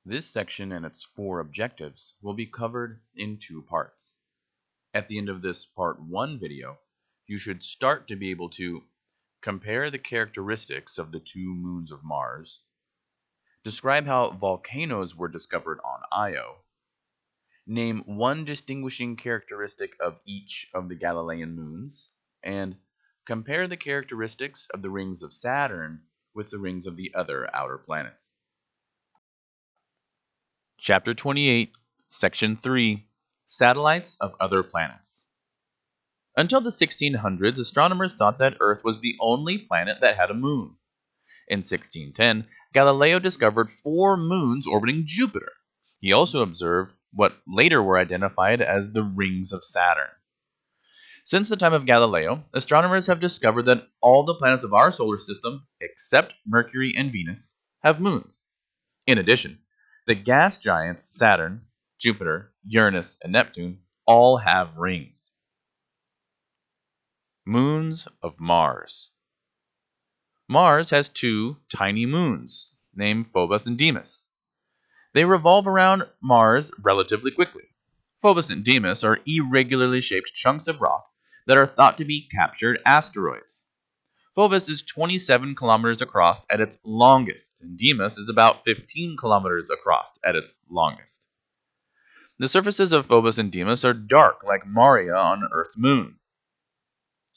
This section and its 4 objectives will be covered in 2 parts. At the end of this part 1 video, you should start to be able to compare the characteristics of the 2 moons of Mars, describe how volcanoes were discovered on Io, name one distinguishing characteristic of each of the Galilean moons, and compare the characteristics of the rings of Saturn with the rings of the other outer planets. Chapter 28, Section 3, Satellites of Other Planets. Until the 1600s, astronomers thought that Earth was the only planet that had a moon. In 1610, Galileo discovered 4 moons orbiting Jupiter. He also observed what later were identified as the rings of Saturn. Since the time of Galileo, astronomers have discovered that all the planets of our solar system, except Mercury and Venus, have moons. In addition, the gas giants Saturn, Jupiter, Uranus, and Neptune all have rings. Moons of Mars. Mars has 2 tiny moons, named Phobos and Deimos. They revolve around Mars relatively quickly. Phobos and Deimos are irregularly shaped chunks of rock that are thought to be captured asteroids. Phobos is 27 kilometers across at its longest, and Deimos is about 15 kilometers across at its longest. The surfaces of Phobos and Deimos are dark like Maria on Earth's moon.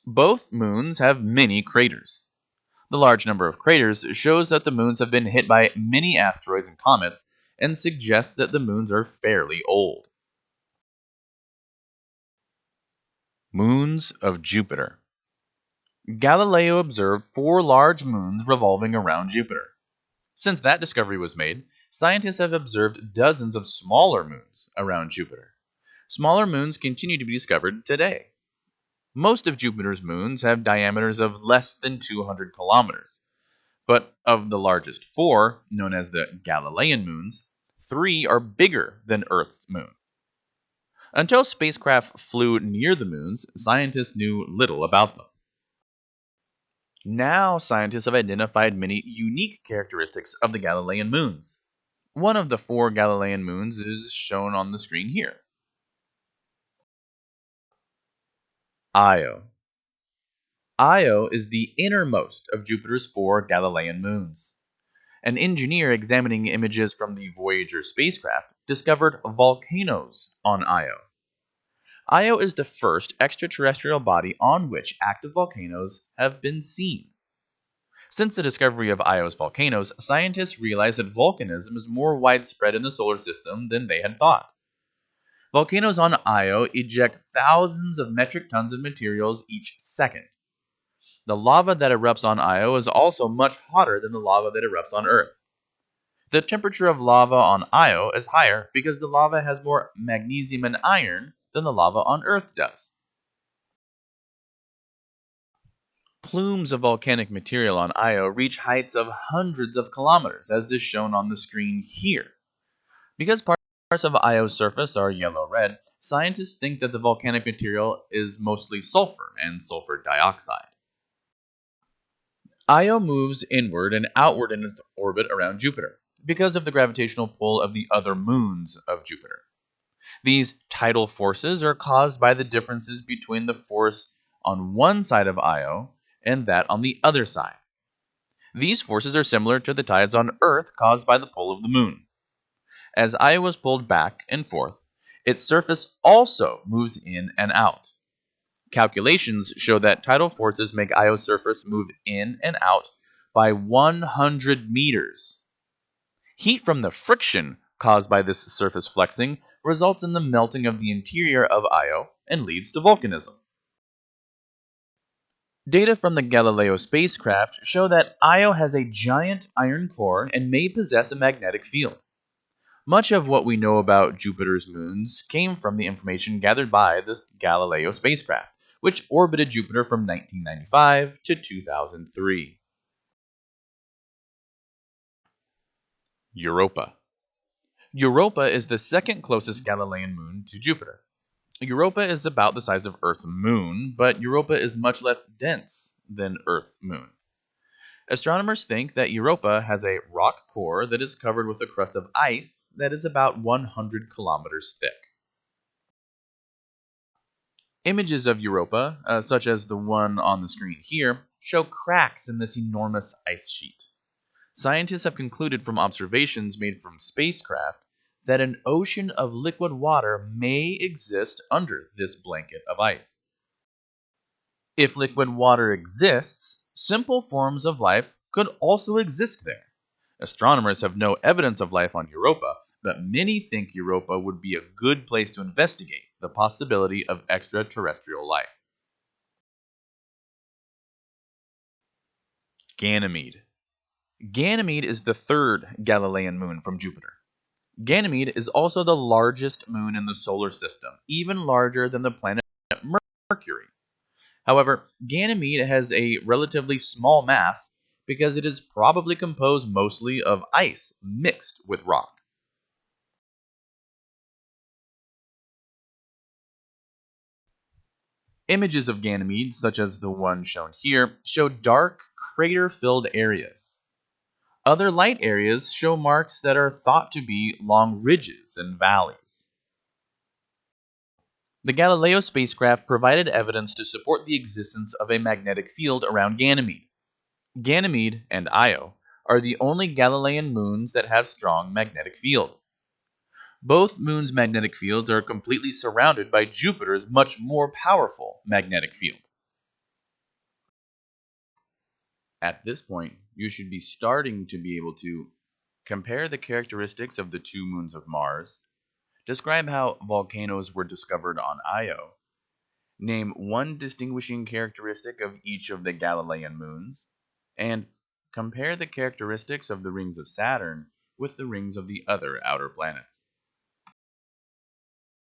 Both moons have many craters. The large number of craters shows that the moons have been hit by many asteroids and comets and suggests that the moons are fairly old. Moons of Jupiter. Galileo observed 4 large moons revolving around Jupiter. Since that discovery was made, scientists have observed dozens of smaller moons around Jupiter. Smaller moons continue to be discovered today. Most of Jupiter's moons have diameters of less than 200 kilometers. But of the largest 4, known as the Galilean moons, 3 are bigger than Earth's moon. Until spacecraft flew near the moons, scientists knew little about them. Now scientists have identified many unique characteristics of the Galilean moons. One of the 4 Galilean moons is shown on the screen here. Io. Io is the innermost of Jupiter's 4 Galilean moons. An engineer examining images from the Voyager spacecraft discovered volcanoes on Io. Io is the first extraterrestrial body on which active volcanoes have been seen. Since the discovery of Io's volcanoes, scientists realized that volcanism is more widespread in the solar system than they had thought. Volcanoes on Io eject thousands of metric tons of materials each second. The lava that erupts on Io is also much hotter than the lava that erupts on Earth. The temperature of lava on Io is higher because the lava has more magnesium and iron than the lava on Earth does. Plumes of volcanic material on Io reach heights of hundreds of kilometers, as is shown on the screen here. Because parts of Io's surface are yellow-red, scientists think that the volcanic material is mostly sulfur and sulfur dioxide. Io moves inward and outward in its orbit around Jupiter because of the gravitational pull of the other moons of Jupiter. These tidal forces are caused by the differences between the force on one side of Io and that on the other side. These forces are similar to the tides on Earth caused by the pull of the moon. As Io is pulled back and forth, its surface also moves in and out. Calculations show that tidal forces make Io's surface move in and out by 100 meters. Heat from the friction caused by this surface flexing results in the melting of the interior of Io and leads to volcanism. Data from the Galileo spacecraft show that Io has a giant iron core and may possess a magnetic field. Much of what we know about Jupiter's moons came from the information gathered by the Galileo spacecraft, which orbited Jupiter from 1995 to 2003. Europa. Europa is the second closest Galilean moon to Jupiter. Europa is about the size of Earth's moon, but Europa is much less dense than Earth's moon. Astronomers think that Europa has a rock core that is covered with a crust of ice that is about 100 kilometers thick. Images of Europa, such as the one on the screen here, show cracks in this enormous ice sheet. Scientists have concluded from observations made from spacecraft that an ocean of liquid water may exist under this blanket of ice. If liquid water exists, simple forms of life could also exist there. Astronomers have no evidence of life on Europa, but many think Europa would be a good place to investigate the possibility of extraterrestrial life. Ganymede. Ganymede is the third Galilean moon from Jupiter. Ganymede is also the largest moon in the solar system, even larger than the planet Mercury. However, Ganymede has a relatively small mass because it is probably composed mostly of ice mixed with rock. Images of Ganymede, such as the one shown here, show dark, crater filled areas. Other light areas show marks that are thought to be long ridges and valleys. The Galileo spacecraft provided evidence to support the existence of a magnetic field around Ganymede. Ganymede and Io are the only Galilean moons that have strong magnetic fields. Both moons' magnetic fields are completely surrounded by Jupiter's much more powerful magnetic field. At this point, you should be starting to be able to compare the characteristics of the two moons of Mars, describe how volcanoes were discovered on Io, name one distinguishing characteristic of each of the Galilean moons, and compare the characteristics of the rings of Saturn with the rings of the other outer planets.